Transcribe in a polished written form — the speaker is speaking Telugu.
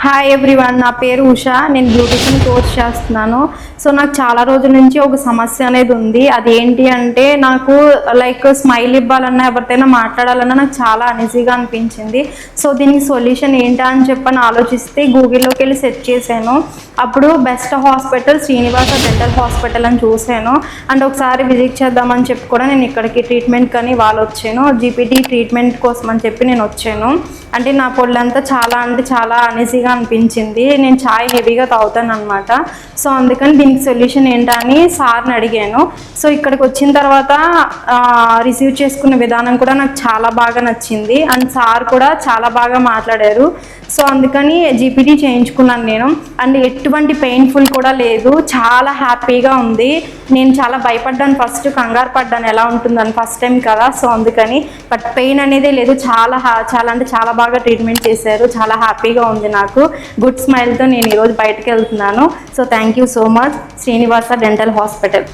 హాయ్ ఎవ్రీవన్, నా పేరు ఉషా. నేను బ్యూటిషియన్ కోర్స్ చేస్తున్నాను. సో నాకు చాలా రోజుల నుంచి ఒక సమస్య అనేది ఉంది. అది ఏంటి అంటే, నాకు స్మైల్ ఇవ్వాలన్నా, ఎవరితోనైనా మాట్లాడాలన్నా నాకు చాలా అనీజీగా అనిపించింది. సో దీనికి సొల్యూషన్ ఏంటా అని చెప్పని ఆలోచిస్తే గూగుల్లోకి వెళ్ళి సెర్చ్ చేశాను. అప్పుడు best hospital Srinivasa dental hospital అని చూశాను. అండ్ ఒకసారి విజిట్ చేద్దామని చెప్పి కూడా నేను ఇక్కడికి ట్రీట్మెంట్ కానీ వాళ్ళు వచ్చాను. జీపీటీ ట్రీట్మెంట్ కోసం అని చెప్పి నేను వచ్చాను. అంటే నా పొళ్ళంతా చాలా అనీజీగా అనిపించింది. నేను చాయ్ హెవీగా తాగుతాను అనమాట. సో అందుకని దీనికి సొల్యూషన్ ఏంటా అని సార్ని అడిగాను. సో ఇక్కడికి వచ్చిన తర్వాత రిసీవ్ చేసుకున్న విధానం కూడా నాకు చాలా బాగా నచ్చింది. అండ్ సార్ కూడా చాలా బాగా మాట్లాడారు. సో అందుకని జీపీటీ చేయించుకున్నాను నేను. అండ్ ఎటువంటి పెయిన్ఫుల్ కూడా లేదు, చాలా హ్యాపీగా ఉంది. నేను చాలా భయపడ్డాను, ఫస్ట్ కంగారు పడ్డాను ఎలా ఉంటుందని, ఫస్ట్ టైం కదా. సో అందుకని బట్ పెయిన్ అనేదే లేదు. చాలా అంటే చాలా బాగా ట్రీట్మెంట్ చేశారు. చాలా హ్యాపీగా ఉంది నాకు. గుడ్ స్మైల్తో నేను ఈరోజు బయటకు వెళ్తున్నాను. So thank you so much Srinivasa dental hospital.